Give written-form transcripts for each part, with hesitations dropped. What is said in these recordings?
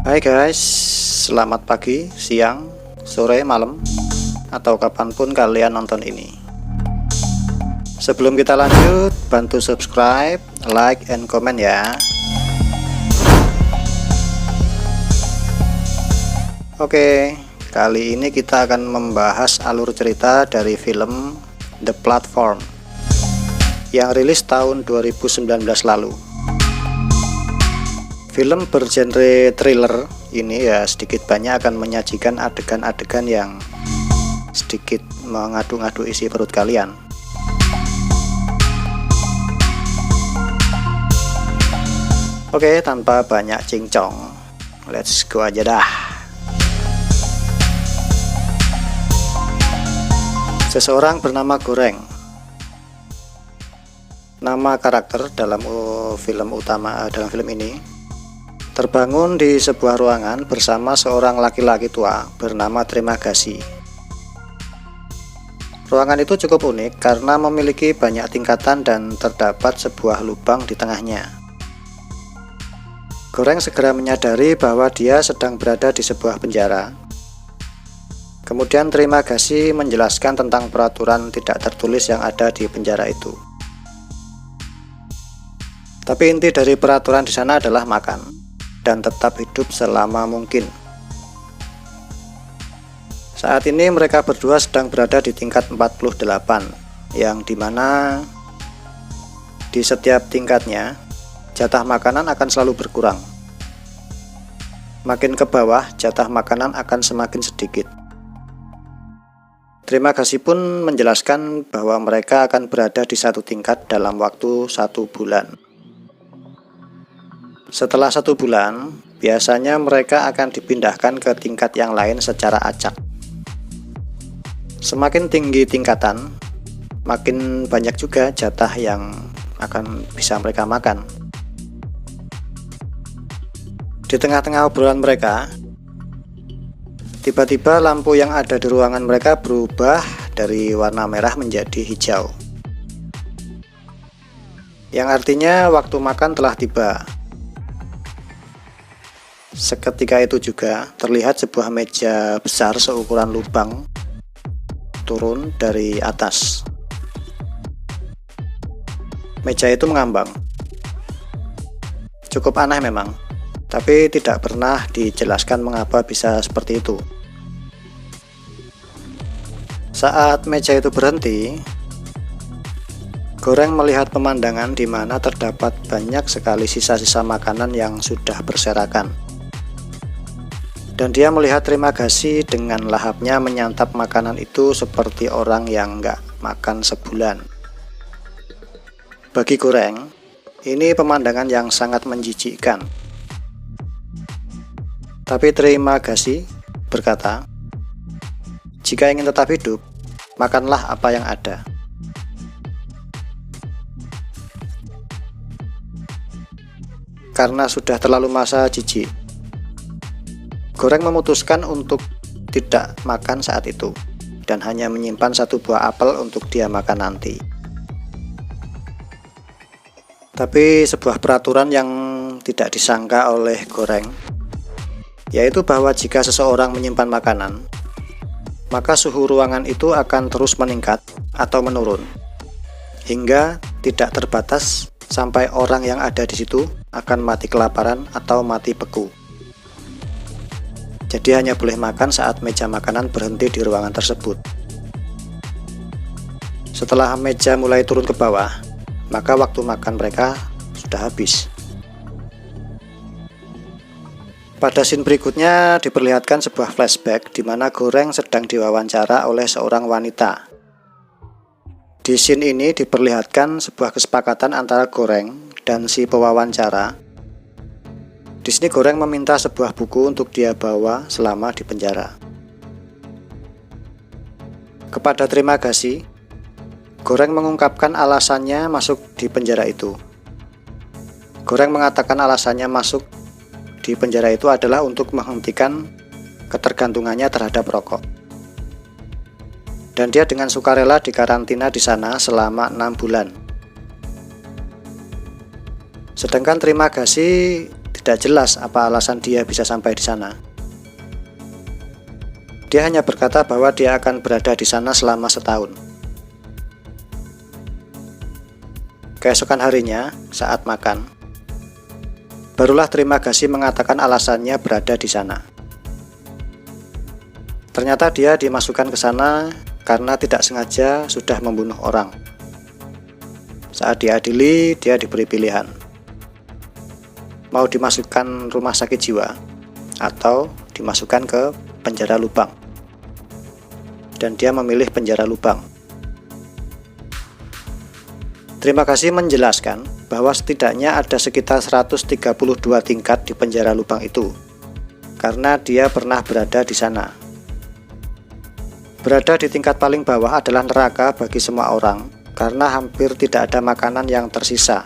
Hai guys, selamat pagi, siang, sore, malam, atau kapanpun kalian nonton ini. Sebelum kita lanjut, bantu subscribe, like, and comment ya. Oke, kali ini kita akan membahas alur cerita dari film The Platform yang rilis tahun 2019 lalu. Film bergenre thriller ini ya sedikit banyak akan menyajikan adegan-adegan yang sedikit mengadu-ngadu isi perut kalian. Oke, tanpa banyak cincong, let's go aja dah. Seseorang bernama Goreng. Nama karakter dalam film ini terbangun di sebuah ruangan bersama seorang laki-laki tua bernama Terima Kasih. Ruangan itu cukup unik karena memiliki banyak tingkatan dan terdapat sebuah lubang di tengahnya. Goreng segera menyadari bahwa dia sedang berada di sebuah penjara. Kemudian Terima Kasih menjelaskan tentang peraturan tidak tertulis yang ada di penjara itu. Tapi inti dari peraturan di sana adalah makan dan tetap hidup selama mungkin. Saat ini mereka berdua sedang berada di tingkat 48, yang dimana di setiap tingkatnya jatah makanan akan selalu berkurang. Makin ke bawah jatah makanan akan semakin sedikit. Terima Kasih pun menjelaskan bahwa mereka akan berada di satu tingkat dalam waktu 1 bulan. Setelah 1 bulan, biasanya mereka akan dipindahkan ke tingkat yang lain secara acak. Semakin tinggi tingkatan, makin banyak juga jatah yang akan bisa mereka makan. Di tengah-tengah obrolan mereka, tiba-tiba lampu yang ada di ruangan mereka berubah dari warna merah menjadi hijau, yang artinya waktu makan telah tiba. Seketika itu juga terlihat sebuah meja besar seukuran lubang turun dari atas. Meja itu mengambang. Cukup aneh memang, tapi tidak pernah dijelaskan mengapa bisa seperti itu. Saat meja itu berhenti, Goreng melihat pemandangan di mana terdapat banyak sekali sisa-sisa makanan yang sudah berserakan. Dan dia melihat Terima Kasih dengan lahapnya menyantap makanan itu seperti orang yang nggak makan sebulan. Bagi Goreng, ini pemandangan yang sangat menjijikkan. Tapi Terima Kasih berkata, jika ingin tetap hidup, makanlah apa yang ada. Karena sudah terlalu masa jijik, Goreng memutuskan untuk tidak makan saat itu dan hanya menyimpan 1 buah apel untuk dia makan nanti. Tapi sebuah peraturan yang tidak disangka oleh Goreng, yaitu bahwa jika seseorang menyimpan makanan, maka suhu ruangan itu akan terus meningkat atau menurun hingga tidak terbatas sampai orang yang ada di situ akan mati kelaparan atau mati beku. Jadi hanya boleh makan saat meja makanan berhenti di ruangan tersebut. Setelah meja mulai turun ke bawah, maka waktu makan mereka sudah habis. Pada scene berikutnya diperlihatkan sebuah flashback di mana Goreng sedang diwawancara oleh seorang wanita. Di scene ini diperlihatkan sebuah kesepakatan antara Goreng dan si pewawancara. Di sini Goreng meminta sebuah buku untuk dia bawa selama di penjara. Kepada Terima Kasih, Goreng mengungkapkan alasannya masuk di penjara itu. Goreng mengatakan alasannya masuk di penjara itu adalah untuk menghentikan ketergantungannya terhadap rokok. Dan dia dengan sukarela dikarantina di sana selama 6 bulan. Sedangkan Terima Kasih tidak jelas apa alasan dia bisa sampai di sana. Dia hanya berkata bahwa dia akan berada di sana selama setahun. Keesokan harinya, saat makan, barulah Trimagasi mengatakan alasannya berada di sana. Ternyata dia dimasukkan ke sana karena tidak sengaja sudah membunuh orang. Saat diadili, dia diberi pilihan. Mau dimasukkan rumah sakit jiwa atau dimasukkan ke penjara lubang. Dan dia memilih penjara lubang. Trimagasi menjelaskan bahwa setidaknya ada sekitar 132 tingkat di penjara lubang itu, karena dia pernah berada di sana. Berada di tingkat paling bawah adalah neraka bagi semua orang, karena hampir tidak ada makanan yang tersisa.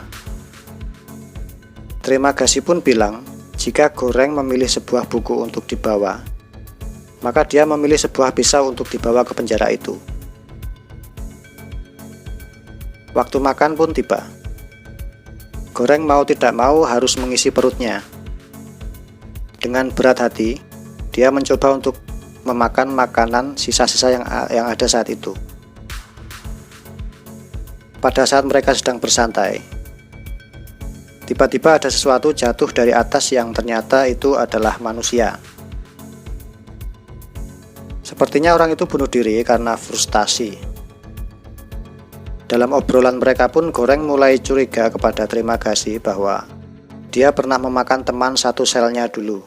Trimagasi pun bilang, jika Goreng memilih sebuah buku untuk dibawa, maka dia memilih sebuah pisau untuk dibawa ke penjara itu. Waktu makan pun tiba. Goreng mau tidak mau harus mengisi perutnya. Dengan berat hati, dia mencoba untuk memakan makanan sisa-sisa yang ada saat itu. Pada saat mereka sedang bersantai, tiba-tiba ada sesuatu jatuh dari atas yang ternyata itu adalah manusia. Sepertinya orang itu bunuh diri karena frustasi. Dalam obrolan mereka pun Goreng mulai curiga kepada Trimagasi bahwa dia pernah memakan teman satu selnya dulu.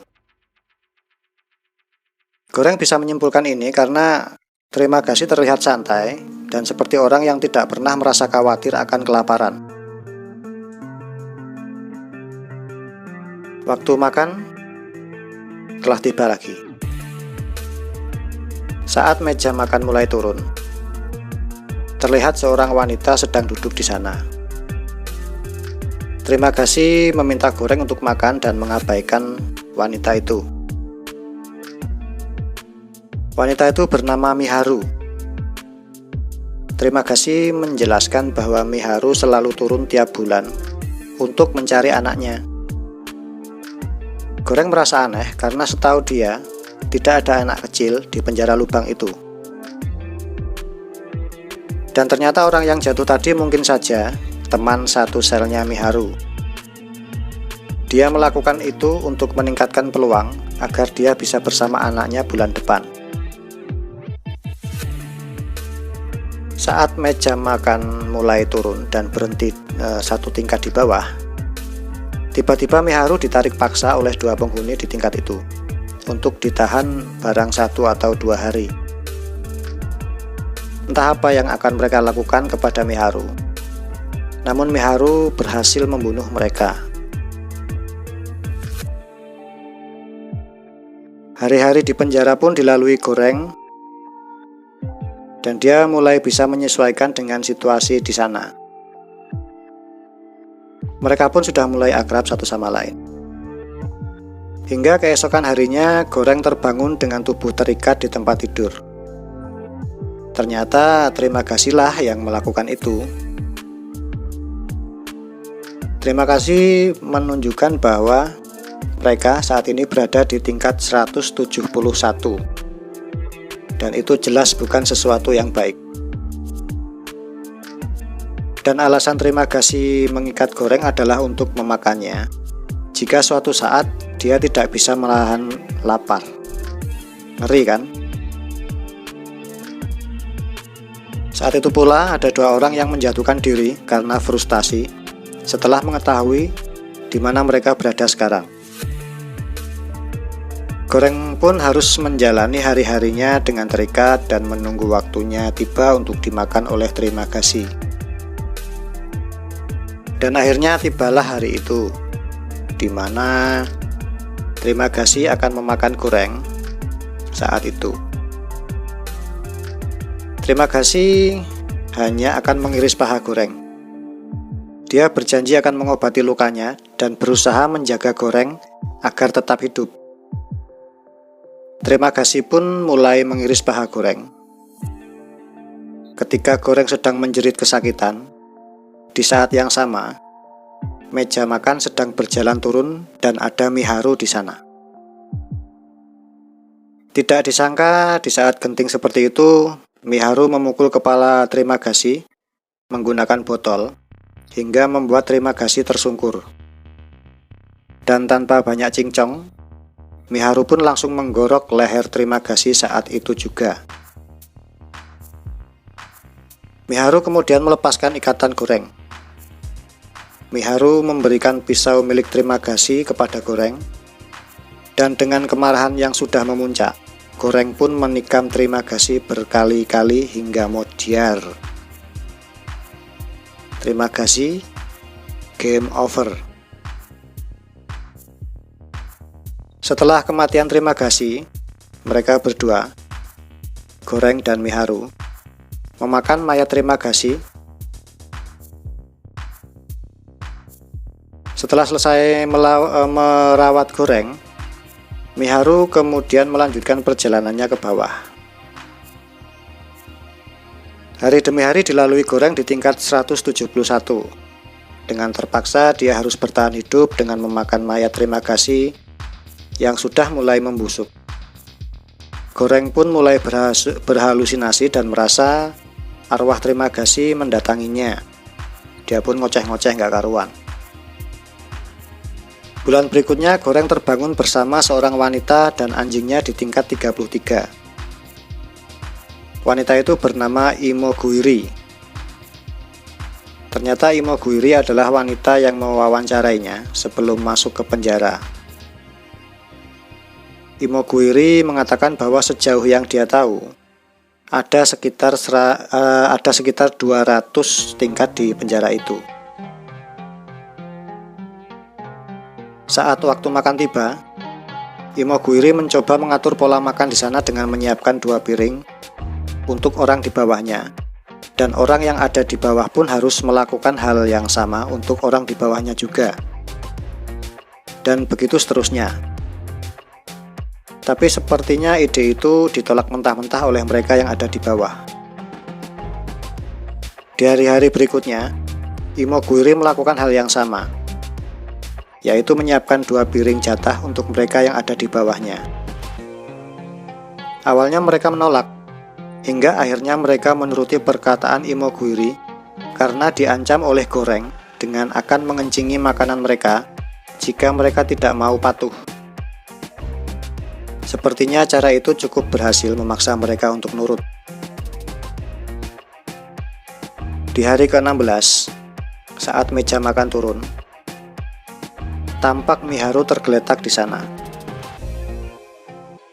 Goreng bisa menyimpulkan ini karena Trimagasi terlihat santai dan seperti orang yang tidak pernah merasa khawatir akan kelaparan. Waktu makan telah tiba lagi. Saat meja makan mulai turun, terlihat seorang wanita sedang duduk di sana. Trimagasi meminta Goreng untuk makan dan mengabaikan wanita itu. Wanita itu bernama Miharu. Trimagasi menjelaskan bahwa Miharu selalu turun tiap bulan untuk mencari anaknya. Goreng merasa aneh karena setahu dia tidak ada anak kecil di penjara lubang itu. Dan ternyata orang yang jatuh tadi mungkin saja teman satu selnya Miharu. Dia melakukan itu untuk meningkatkan peluang agar dia bisa bersama anaknya bulan depan. Saat meja makan mulai turun dan berhenti satu tingkat di bawah, tiba-tiba Miharu ditarik paksa oleh dua penghuni di tingkat itu untuk ditahan barang 1 atau 2 hari. Entah apa yang akan mereka lakukan kepada Miharu. Namun Miharu berhasil membunuh mereka. Hari-hari di penjara pun dilalui Goreng, dan dia mulai bisa menyesuaikan dengan situasi di sana. Mereka pun sudah mulai akrab satu sama lain. Hingga keesokan harinya Goreng terbangun dengan tubuh terikat di tempat tidur. Ternyata Trimagasilah yang melakukan itu. Trimagasi menunjukkan bahwa mereka saat ini berada di tingkat 171. Dan itu jelas bukan sesuatu yang baik. Dan alasan Trimagasi mengikat Goreng adalah untuk memakannya jika suatu saat dia tidak bisa menahan lapar. Ngeri kan? Saat itu pula ada 2 orang yang menjatuhkan diri karena frustasi setelah mengetahui di mana mereka berada sekarang. Goreng pun harus menjalani hari-harinya dengan terikat dan menunggu waktunya tiba untuk dimakan oleh Trimagasi. Dan akhirnya tibalah hari itu, di mana Trimagasi akan memakan Goreng saat itu. Trimagasi hanya akan mengiris paha Goreng. Dia berjanji akan mengobati lukanya dan berusaha menjaga Goreng agar tetap hidup. Trimagasi pun mulai mengiris paha Goreng. Ketika Goreng sedang menjerit kesakitan, di saat yang sama, meja makan sedang berjalan turun dan ada Miharu di sana. Tidak disangka di saat genting seperti itu, Miharu memukul kepala Trimagasi menggunakan botol hingga membuat Trimagasi tersungkur. Dan tanpa banyak cincong, Miharu pun langsung menggorok leher Trimagasi saat itu juga. Miharu kemudian melepaskan ikatan Goreng. Miharu memberikan pisau milik Trimagasi kepada Goreng, dan dengan kemarahan yang sudah memuncak, Goreng pun menikam Trimagasi berkali-kali hingga modiar. Trimagasi, game over. Setelah kematian Trimagasi, mereka berdua, Goreng dan Miharu, memakan mayat Trimagasi. Setelah selesai merawat Goreng, Miharu kemudian melanjutkan perjalanannya ke bawah. Hari demi hari dilalui Goreng di tingkat 171. Dengan terpaksa dia harus bertahan hidup dengan memakan mayat Trimagasi yang sudah mulai membusuk. Goreng pun mulai berhalusinasi dan merasa arwah Trimagasi mendatanginya. Dia pun ngoceh-ngoceh gak karuan. Bulan berikutnya Goreng terbangun bersama seorang wanita dan anjingnya di tingkat 33. Wanita itu bernama Imoguiri. Ternyata Imoguiri adalah wanita yang mewawancarainya sebelum masuk ke penjara. Imoguiri mengatakan bahwa sejauh yang dia tahu, ada sekitar 200 tingkat di penjara itu. Saat waktu makan tiba, Imoguiri mencoba mengatur pola makan di sana dengan menyiapkan 2 piring untuk orang di bawahnya, dan orang yang ada di bawah pun harus melakukan hal yang sama untuk orang di bawahnya juga, dan begitu seterusnya. Tapi sepertinya ide itu ditolak mentah-mentah oleh mereka yang ada di bawah. Di hari-hari berikutnya, Imoguiri melakukan hal yang sama, yaitu menyiapkan 2 piring jatah untuk mereka yang ada di bawahnya. Awalnya mereka menolak, hingga akhirnya mereka menuruti perkataan Imoguiri karena diancam oleh Goreng dengan akan mengencingi makanan mereka jika mereka tidak mau patuh. Sepertinya cara itu cukup berhasil memaksa mereka untuk nurut. Di hari ke-16, saat meja makan turun, tampak Miharu tergeletak di sana.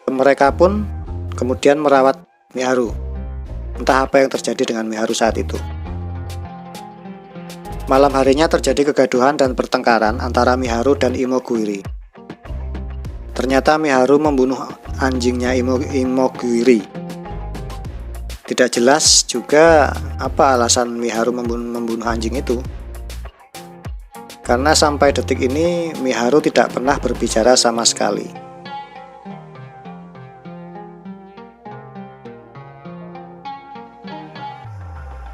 Mereka pun kemudian merawat Miharu. Entah apa yang terjadi dengan Miharu saat itu. Malam harinya terjadi kegaduhan dan pertengkaran antara Miharu dan Imoguiri. Ternyata Miharu membunuh anjingnya Imoguiri. Tidak jelas juga apa alasan Miharu membunuh anjing itu. Karena sampai detik ini Miharu tidak pernah berbicara sama sekali.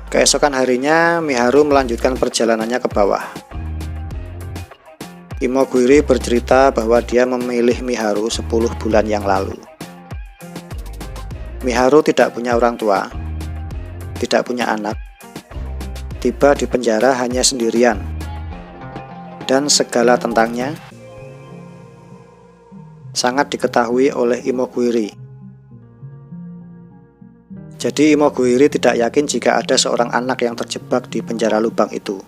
Keesokan harinya Miharu melanjutkan perjalanannya ke bawah. Imoguiri bercerita bahwa dia memilih Miharu 10 bulan yang lalu. Miharu tidak punya orang tua, tidak punya anak, tiba di penjara hanya sendirian, dan segala tentangnya sangat diketahui oleh Imoguiri. Jadi Imoguiri tidak yakin jika ada seorang anak yang terjebak di penjara lubang itu.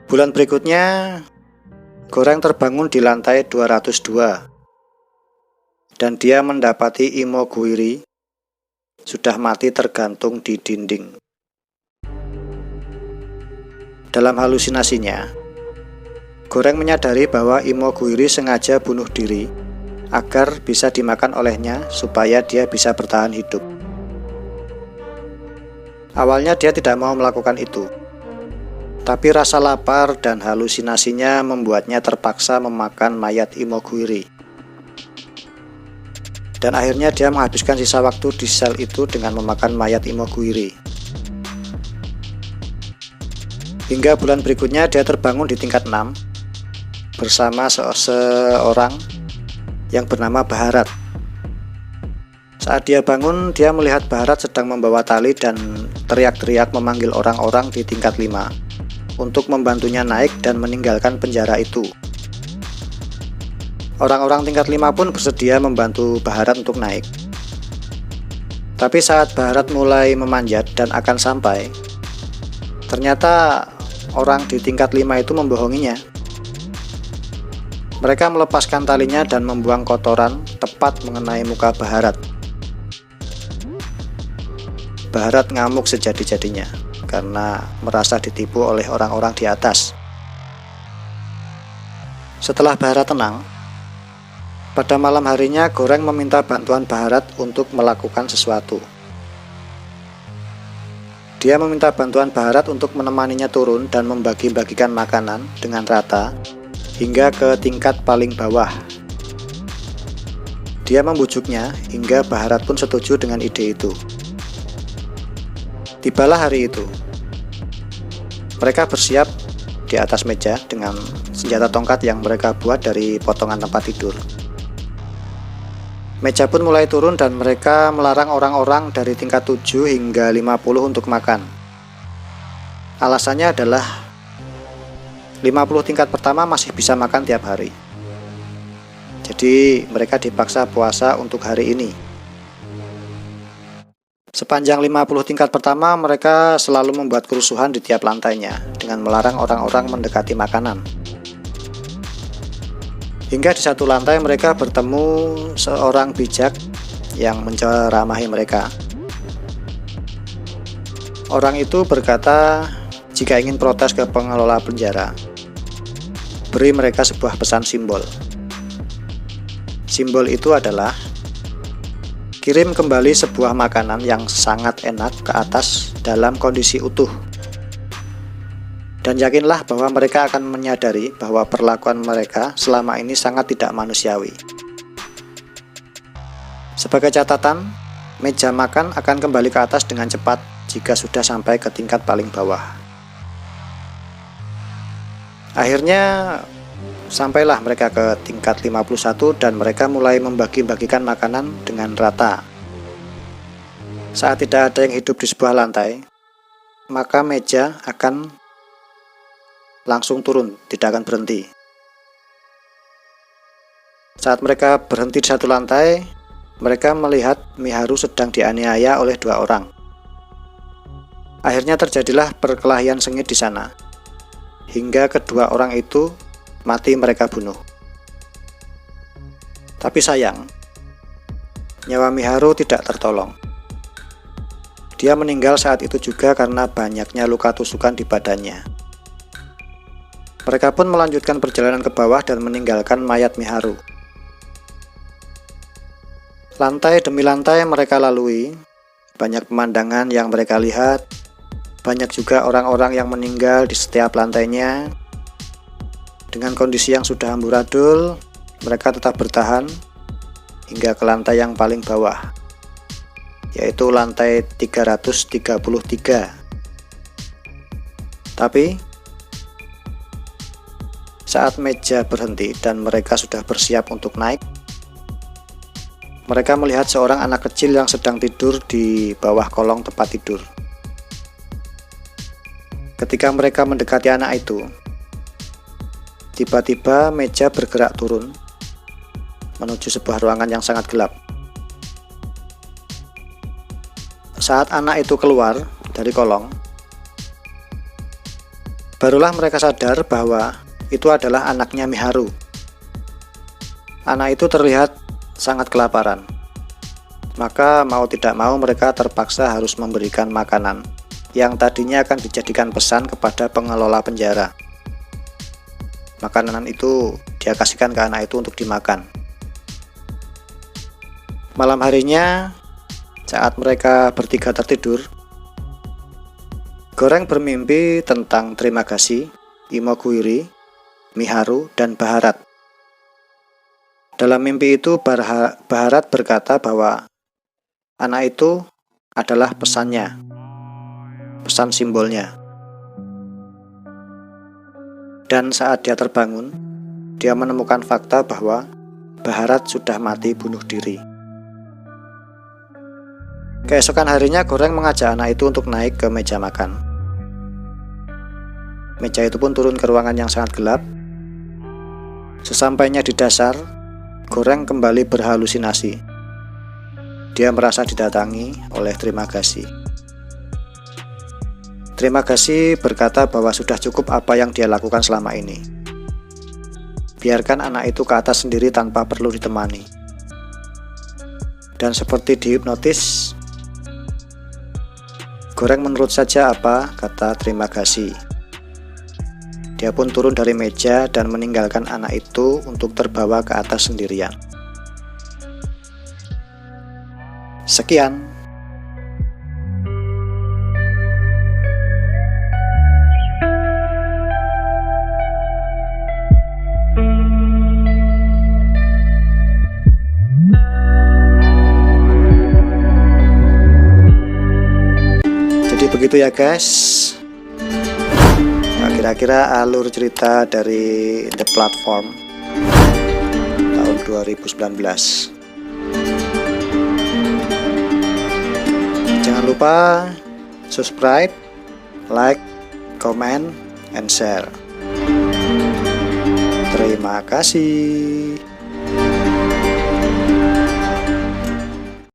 Bulan berikutnya, Goreng terbangun di lantai 202, dan dia mendapati Imoguiri sudah mati tergantung di dinding. Dalam halusinasinya, Goreng menyadari bahwa Imoguiri sengaja bunuh diri agar bisa dimakan olehnya supaya dia bisa bertahan hidup. Awalnya dia tidak mau melakukan itu, tapi rasa lapar dan halusinasinya membuatnya terpaksa memakan mayat Imoguiri. Dan akhirnya dia menghabiskan sisa waktu di sel itu dengan memakan mayat Imoguiri. Hingga bulan berikutnya dia terbangun di tingkat 6 bersama seorang yang bernama Bharat. Saat dia bangun, dia melihat Bharat sedang membawa tali dan teriak-teriak memanggil orang-orang di tingkat 5 untuk membantunya naik dan meninggalkan penjara itu. Orang-orang tingkat 5 pun bersedia membantu Bharat untuk naik. Tapi saat Bharat mulai memanjat dan akan sampai, ternyata orang di tingkat 5 itu membohonginya. Mereka melepaskan talinya dan membuang kotoran tepat mengenai muka Bharat. Bharat ngamuk sejadi-jadinya karena merasa ditipu oleh orang-orang di atas. Setelah Bharat tenang, pada malam harinya Goreng meminta bantuan Bharat untuk melakukan sesuatu. Dia meminta bantuan Bharat untuk menemaninya turun dan membagi-bagikan makanan dengan rata hingga ke tingkat paling bawah. Dia membujuknya hingga Bharat pun setuju dengan ide itu. Tibalah hari itu. Mereka bersiap di atas meja dengan senjata tongkat yang mereka buat dari potongan tempat tidur. Meja pun mulai turun dan mereka melarang orang-orang dari tingkat 7 hingga 50 untuk makan. Alasannya adalah 50 tingkat pertama masih bisa makan tiap hari. Jadi mereka dipaksa puasa untuk hari ini. Sepanjang 50 tingkat pertama, mereka selalu membuat kerusuhan di tiap lantainya dengan melarang orang-orang mendekati makanan. Hingga di satu lantai mereka bertemu seorang bijak yang menceramahi mereka. Orang itu berkata, jika ingin protes ke pengelola penjara, beri mereka sebuah pesan simbol. Simbol itu adalah kirim kembali sebuah makanan yang sangat enak ke atas dalam kondisi utuh. Dan yakinlah bahwa mereka akan menyadari bahwa perlakuan mereka selama ini sangat tidak manusiawi. Sebagai catatan, meja makan akan kembali ke atas dengan cepat jika sudah sampai ke tingkat paling bawah. Akhirnya sampailah mereka ke tingkat 51 dan mereka mulai membagi-bagikan makanan dengan rata. Saat tidak ada yang hidup di sebuah lantai, maka meja akan langsung turun, tidak akan berhenti. Saat mereka berhenti di satu lantai, mereka melihat Miharu sedang dianiaya oleh 2 orang. Akhirnya terjadilah perkelahian sengit di sana, hingga kedua orang itu mati mereka bunuh. Tapi sayang, nyawa Miharu tidak tertolong. Dia meninggal saat itu juga karena banyaknya luka tusukan di badannya. Mereka pun melanjutkan perjalanan ke bawah dan meninggalkan mayat Miharu. Lantai demi lantai mereka lalui, banyak pemandangan yang mereka lihat, banyak juga orang-orang yang meninggal di setiap lantainya. Dengan kondisi yang sudah amburadul, mereka tetap bertahan hingga ke lantai yang paling bawah, yaitu lantai 333. Tapi saat meja berhenti dan mereka sudah bersiap untuk naik, mereka melihat seorang anak kecil yang sedang tidur di bawah kolong tempat tidur. Ketika mereka mendekati anak itu, tiba-tiba meja bergerak turun menuju sebuah ruangan yang sangat gelap. Saat anak itu keluar dari kolong, barulah mereka sadar bahwa itu adalah anaknya Miharu. Anak itu terlihat sangat kelaparan. Maka mau tidak mau mereka terpaksa harus memberikan makanan yang tadinya akan dijadikan pesan kepada pengelola penjara. Makanan itu dia kasihkan ke anak itu untuk dimakan. Malam harinya, saat mereka bertiga tertidur, Goreng bermimpi tentang terima kasih, Imoguiri, Miharu, dan Bharat. Dalam mimpi itu Bharat berkata bahwa anak itu adalah pesannya, pesan simbolnya. Dan saat dia terbangun, dia menemukan fakta bahwa Baharat sudah mati bunuh diri. Keesokan harinya Goreng mengajak anak itu untuk naik ke meja makan. Meja itu pun turun ke ruangan yang sangat gelap. Sesampainya di dasar, Goreng kembali berhalusinasi. Dia merasa didatangi oleh Terima Kasih. Terima Kasih berkata bahwa sudah cukup apa yang dia lakukan selama ini. Biarkan anak itu ke atas sendiri tanpa perlu ditemani. Dan seperti dihipnotis, Goreng menurut saja apa kata Terima Kasih. Dia pun turun dari meja dan meninggalkan anak itu untuk terbawa ke atas sendirian. Sekian. Jadi begitu ya guys. Nah, kira-kira alur cerita dari The Platform tahun 2019. Jangan lupa subscribe, like, comment, and share. Terima kasih.